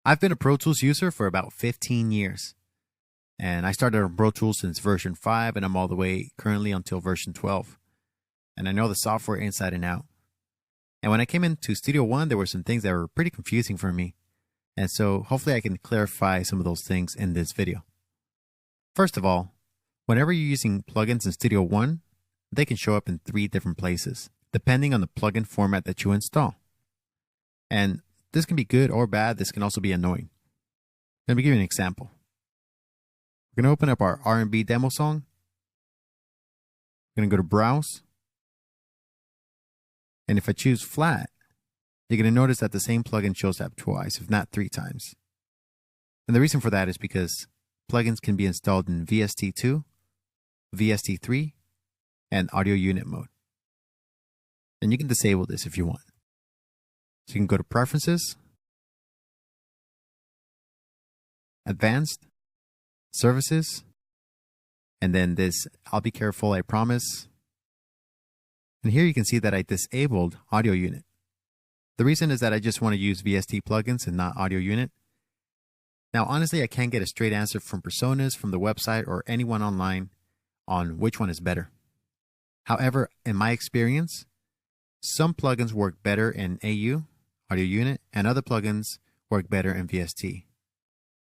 I've been a Pro Tools user for about 15 years. And I started on Pro Tools since version 5, and I'm all the way currently until version 12. And I know the software inside and out. And when I came into Studio One, there were some things that were pretty confusing for me. And so hopefully I can clarify some of those things in this video. First of all, whenever you're using plugins in Studio One, they can show up in 3 different places, depending on the plugin format that you install. And this can be good or bad. This can also be annoying. Let me give you an example. We're going to open up our R&B demo song. We're going to go to Browse. And if I choose Flat, you're going to notice that the same plugin shows up twice, if not 3 times. And the reason for that is because plugins can be installed in VST2, VST3, and audio unit mode. And you can disable this if you want. So you can go to Preferences, Advanced, Services, and then this I'll be careful, I promise. And here you can see that I disabled audio unit. The reason is that I just want to use VST plugins and not audio unit. Now, honestly, I can't get a straight answer from personas, from the website, or anyone online on which one is better. However, in my experience, some plugins work better in AU, audio unit, and other plugins work better in VST.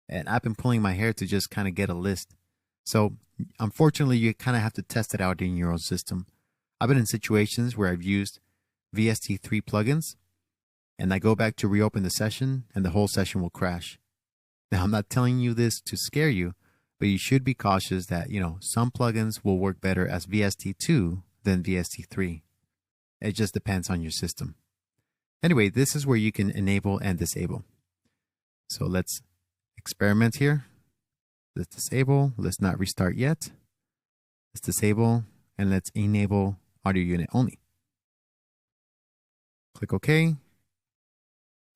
And I've been pulling my hair to just kind of get a list. So unfortunately, you kind of have to test it out in your own system. I've been in situations where I've used VST3 plugins, and I go back to reopen the session, and the whole session will crash. Now, I'm not telling you this to scare you, but you should be cautious that, some plugins will work better as VST2 than VST3. It just depends on your system. Anyway, this is where you can enable and disable. So let's experiment here. Let's disable. Let's not restart yet. Let's disable, and let's enable audio unit only. Click OK.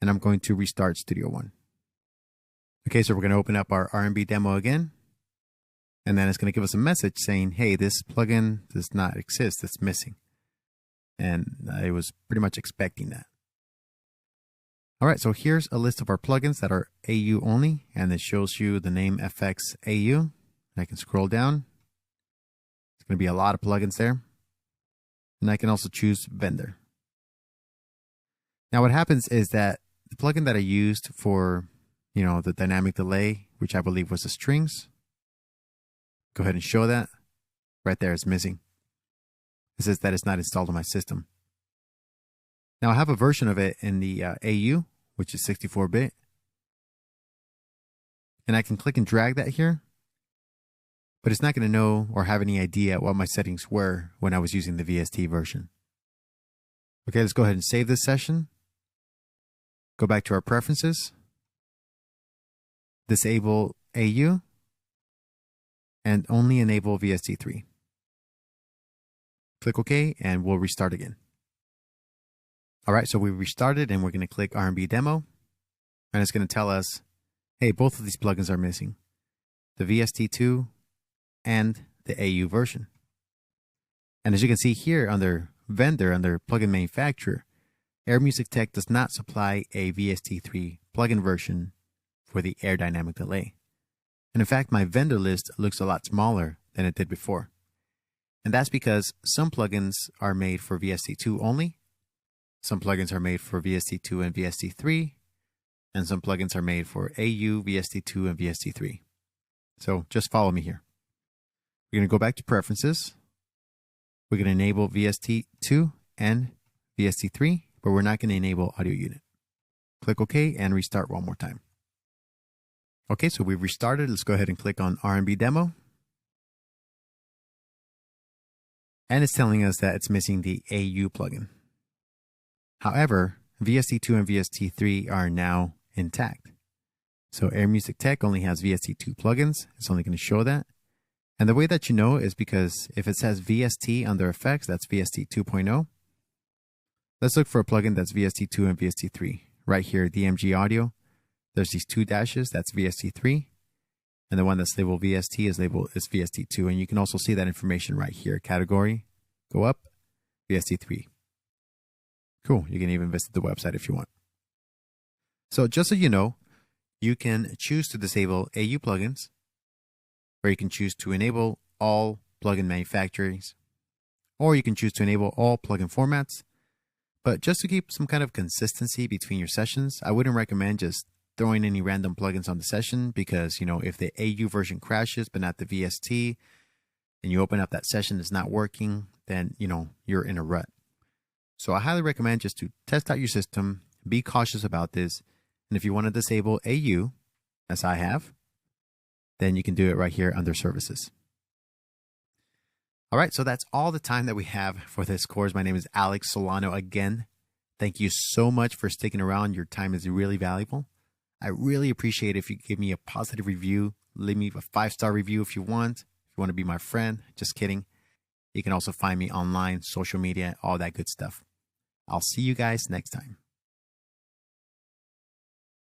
And I'm going to restart Studio One. Okay, so we're going to open up our R&B demo again. And then it's going to give us a message saying, hey, this plugin does not exist. It's missing. And I was pretty much expecting that. All right, so here's a list of our plugins that are AU only. And it shows you the name FX AU. I can scroll down. It's going to be a lot of plugins there. And I can also choose vendor. Now what happens is that the plugin that I used for, the dynamic delay, which I believe was the strings, go ahead and show that. Right there is missing. It says that it's not installed on my system. Now I have a version of it in the AU, which is 64-bit. And I can click and drag that here. But it's not going to know or have any idea what my settings were when I was using the VST version. Okay, let's go ahead and save this session. Go back to our preferences. Disable AU. And only enable VST3. Click OK, and we'll restart again. All right, so we restarted, and we're going to click R&B demo. And it's going to tell us, hey, both of these plugins are missing. The VST2 and the AU version. And as you can see here under vendor, under plugin manufacturer, Air Music Tech does not supply a VST3 plugin version for the Air Dynamic Delay. And in fact, my vendor list looks a lot smaller than it did before. And that's because some plugins are made for VST2 only. Some plugins are made for VST2 and VST3. And some plugins are made for AU, VST2, and VST3. So just follow me here. We're going to go back to Preferences. We're going to enable VST2 and VST3, but we're not going to enable audio unit. Click OK and restart one more time. Okay, so we've restarted. Let's go ahead and click on R&B demo. And it's telling us that it's missing the AU plugin. However, VST2 and VST3 are now intact. So Air Music Tech only has VST2 plugins. It's only going to show that. And the way that you know is because if it says VST under effects, that's VST 2.0. Let's look for a plugin that's VST2 and VST3. Right here, DMG Audio. There's these 2 dashes, that's VST3. And the one that's labeled VST is VST2. And you can also see that information right here. Category, go up, VST3. Cool, you can even visit the website if you want. So just so you know, you can choose to disable AU plugins, or you can choose to enable all plugin manufacturers, or you can choose to enable all plugin formats. But just to keep some kind of consistency between your sessions, I wouldn't recommend just throwing any random plugins on the session because, if the AU version crashes but not the VST, and you open up that session, it's not working, then, you're in a rut. So I highly recommend just to test out your system, be cautious about this. And if you want to disable AU, as I have, then you can do it right here under services. All right, so that's all the time that we have for this course. My name is Alex Solano again. Thank you so much for sticking around. Your time is really valuable. I really appreciate it if you give me a positive review. Leave me a 5-star review if you want. If you want to be my friend, just kidding. You can also find me online, social media, all that good stuff. I'll see you guys next time.